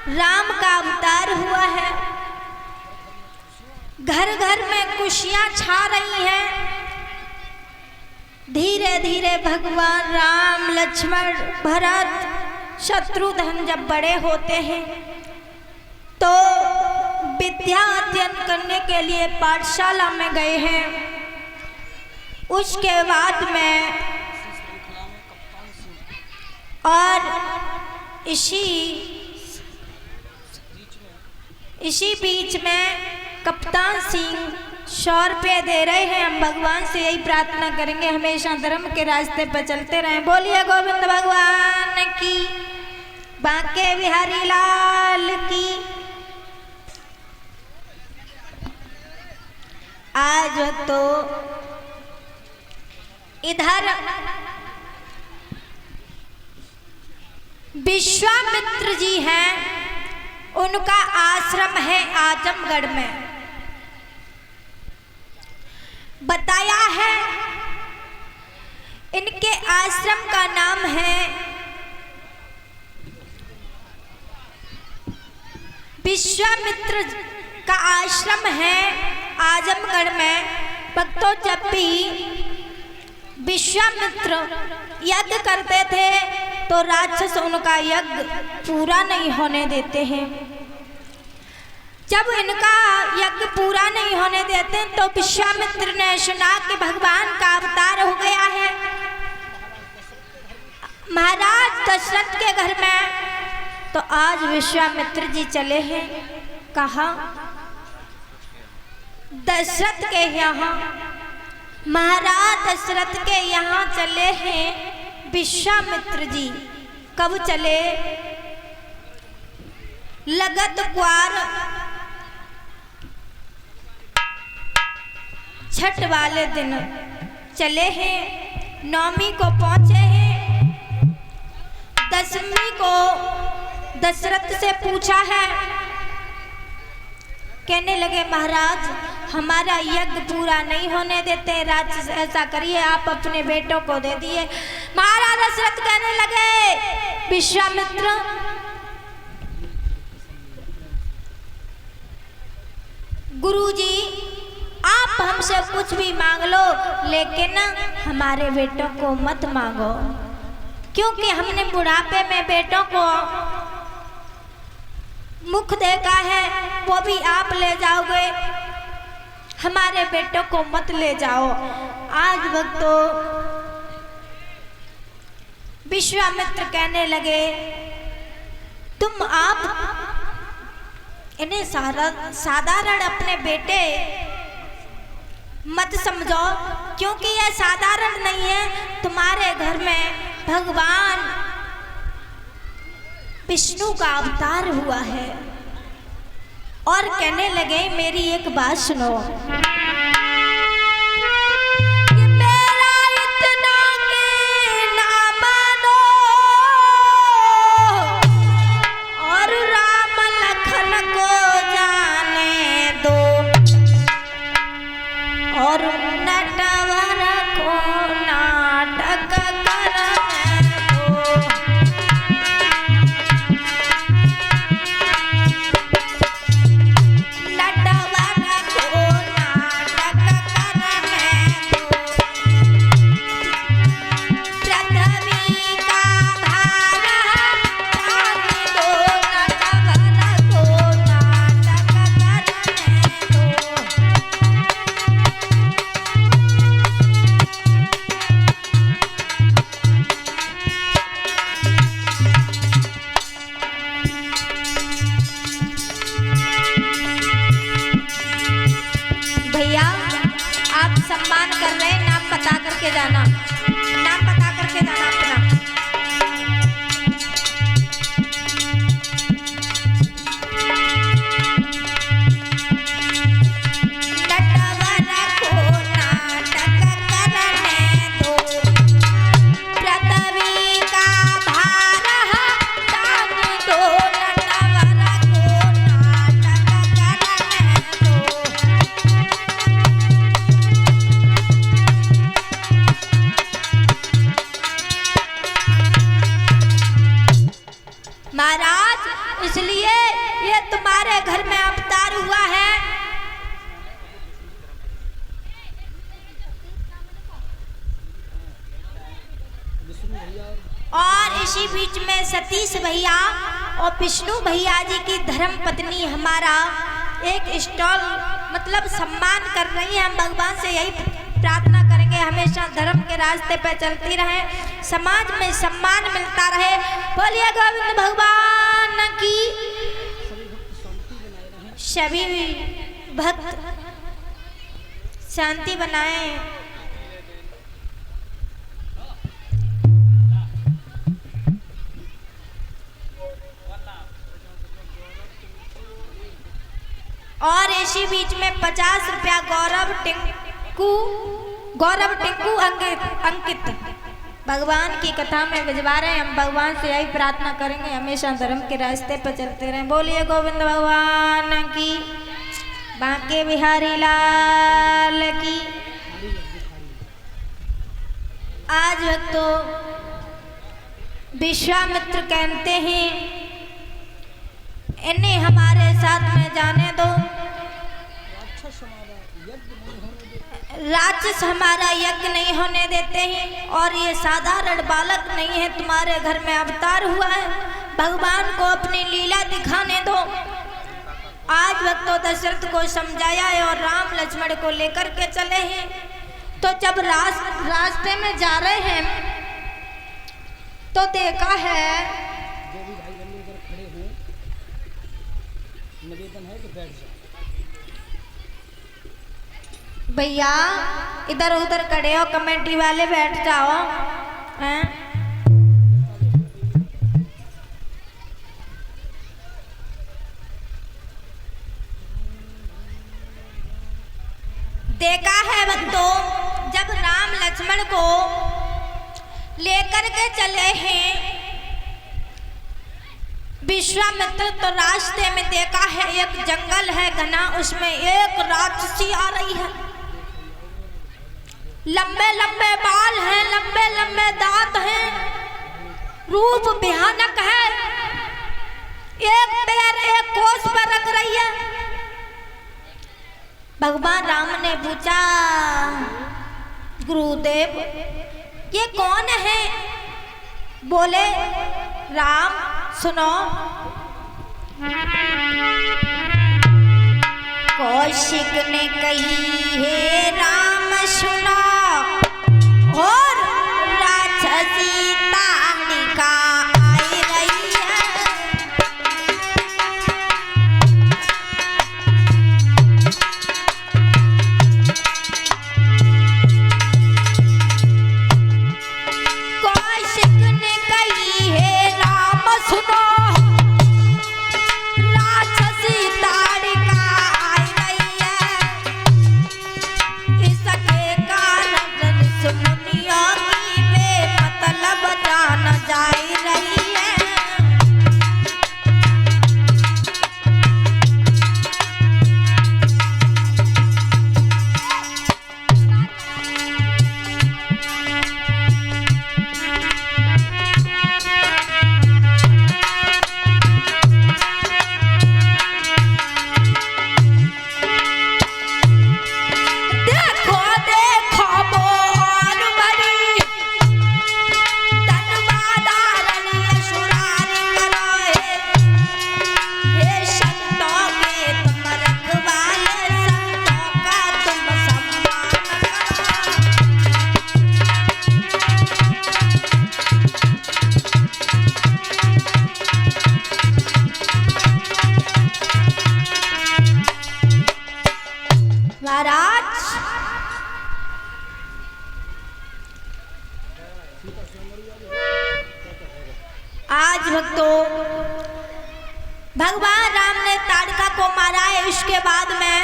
राम का अवतार हुआ है। घर घर में खुशियां छा रही हैं। धीरे धीरे भगवान राम, लक्ष्मण, भरत, शत्रुघ्न जब बड़े होते हैं तो विद्या अध्ययन करने के लिए पाठशाला में गए हैं। उसके बाद में और इसी बीच में कप्तान सिंह 100 रुपये दे रहे हैं। हम भगवान से यही प्रार्थना करेंगे हमेशा धर्म के रास्ते पर चलते रहें। बोलिए गोविंद भगवान की, बांके बिहारी लाल की। आज तो इधर विश्वामित्र जी हैं, उनका आश्रम है आजमगढ़ में। बताया है इनके आश्रम का नाम है विश्वामित्र का आश्रम है आजमगढ़ में। भक्तों, जब भी विश्वामित्र यज्ञ करते थे तो राक्षस उनका यज्ञ पूरा नहीं होने देते हैं। जब इनका यज्ञ पूरा नहीं होने देते तो विश्वामित्र ने सुना कि भगवान का अवतार हो गया है महाराज दशरथ के घर में। तो आज विश्वामित्र जी चले हैं कहाँ? दशरथ के यहाँ। महाराज दशरथ के यहाँ चले हैं विश्वामित्र जी। कब चले? लगत ग्वार छठ वाले दिन चले हैं। नवमी को पहुंचे हैं। दशमी को दशरथ से पूछा है, कहने लगे महाराज हमारा यज्ञ पूरा नहीं होने देते राक्षस, ऐसा करिए आप अपने बेटों को दे दिए। महाराज दशरथ कहने लगे विश्वामित्र गुरुजी आप हमसे कुछ भी मांग लो लेकिन हमारे बेटों को मत मांगो, क्योंकि हमने बुढ़ापे में बेटों को मुख देखा है, वो भी आप ले जाओगे, हमारे बेटों को मत ले जाओ। आज भक्तों विश्वामित्र कहने लगे तुम आप इन्हें साधारण अपने बेटे मत समझो, क्योंकि यह साधारण नहीं है। तुम्हारे घर में भगवान विष्णु का अवतार हुआ है। और कहने लगे मेरी एक बात सुनो, इसलिए ये तुम्हारे घर में अवतार हुआ है। और इसी बीच में सतीश भैया और विष्णु भैया जी की धर्म पत्नी हमारा एक स्टॉल मतलब सम्मान कर रही है। हम भगवान से यही प्रार्थना करेंगे हमेशा धर्म के रास्ते पे चलती रहे, समाज में सम्मान मिलता रहे। बोलिए गोविंद भगवान की। सभी भक्त शांति बनाए। और इसी बीच में 50 रुपया गौरव टिंकू अंकित भगवान की कथा में भिजवा रहे हैं। हम भगवान से यही प्रार्थना करेंगे हमेशा धर्म के रास्ते पर चलते रहें। बोलिए गोविंद भगवान की। बांके बिहारी लाल की। आज भक्तों विश्वामित्र कहते हैं इन्हें हमारे साथ में जाने दो, राक्षस हमारा यज्ञ नहीं होने देते हैं और ये साधारण बालक नहीं है, तुम्हारे घर में अवतार हुआ है, भगवान को अपनी लीला दिखाने दो। आज भक्तों दशरथ को समझाया है और राम लक्ष्मण को लेकर के चले हैं। तो जब रास्ते में जा रहे हैं तो देखा है भैया इधर उधर खड़े हो, कमेटी वाले बैठ जाओ हैं? देखा है बंदो जब राम लक्ष्मण को लेकर के चले हैं विश्वामित्र, तो रास्ते में देखा है एक जंगल है घना, उसमें एक राक्षसी आ रही है। लंबे लंबे बाल हैं, लंबे लंबे दांत हैं, रूप भयानक है, एक पैर एक कोस पर रख रही है। भगवान राम ने पूछा गुरुदेव ये कौन है? बोले राम सुनो, कौशिक ने कही है राम सुनो, और राक्षसी ताड़िका आई रही है। कौशिक ने कही है राम सुनो, राक्षसी ताड़िका आई रही है। इसके कारण मुनियों की बेमतलब जान जाई रही है। देखो देखो मोहन बड़ी धनवादारणी असुरारी करो हे संतों के तुम रखवाले, संतों का तुम सम्मान करो। महाराज आज भक्तों भगवान राम ने ताड़का को मारा है, इसके बाद में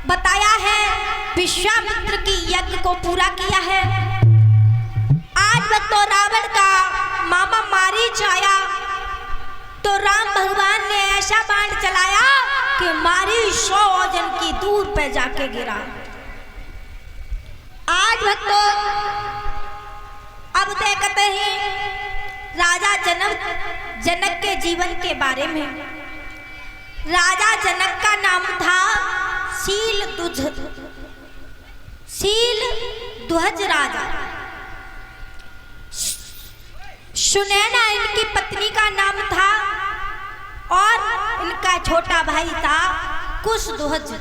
बताया है विश्वामित्र की यज्ञ को पूरा किया है। आज भक्तों रावण का मामा मारीच आया तो राम भगवान ने ऐसा बाण चलाया कि मारीच 100 योजन की दूर पे जाके गिरा। आज भक्तों अब देखते हैं राजा जनक के जीवन के बारे में। राजा जनक का नाम था शीलध्वज राजा। सुनैना इनकी पत्नी का नाम था और इनका छोटा भाई था कुशध्वज।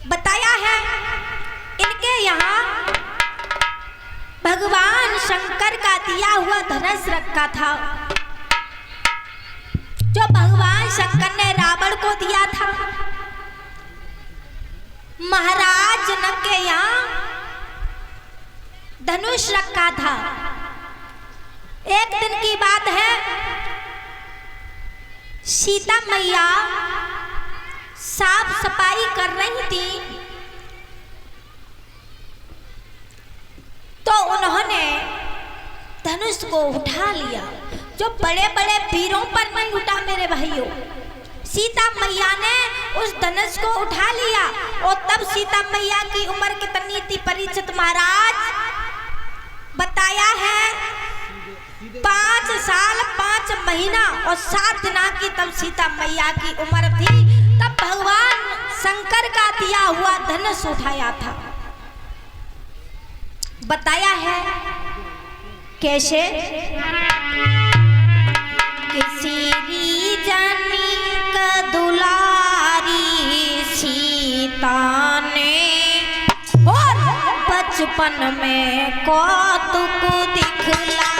बताया है इनके यहाँ भगवान शंकर का दिया हुआ धनुष रखा था, जो भगवान शंकर ने रावण को दिया था। महाराज जनक के यहाँ धनुष रखा था। एक दिन की बात है, सीता मैया साफ सफाई कर रही थी, तो उन्होंने धनुष को उठा लिया। जो बड़े बड़े वीरों पर नहीं उठा मेरे भाइयों, सीता मैया ने उस धनुष को उठा लिया। और तब सीता मैया की उम्र कितनी थी परीक्षित महाराज? बताया है 5 साल 5 महीना और 7 दिन की तब सीता मैया की उम्र थी। तब भगवान शंकर का दिया हुआ धनुष उठाया था। बताया है कैसे? किसी जानी का दुलारी सीता ने और बचपन में कौतुक दिखला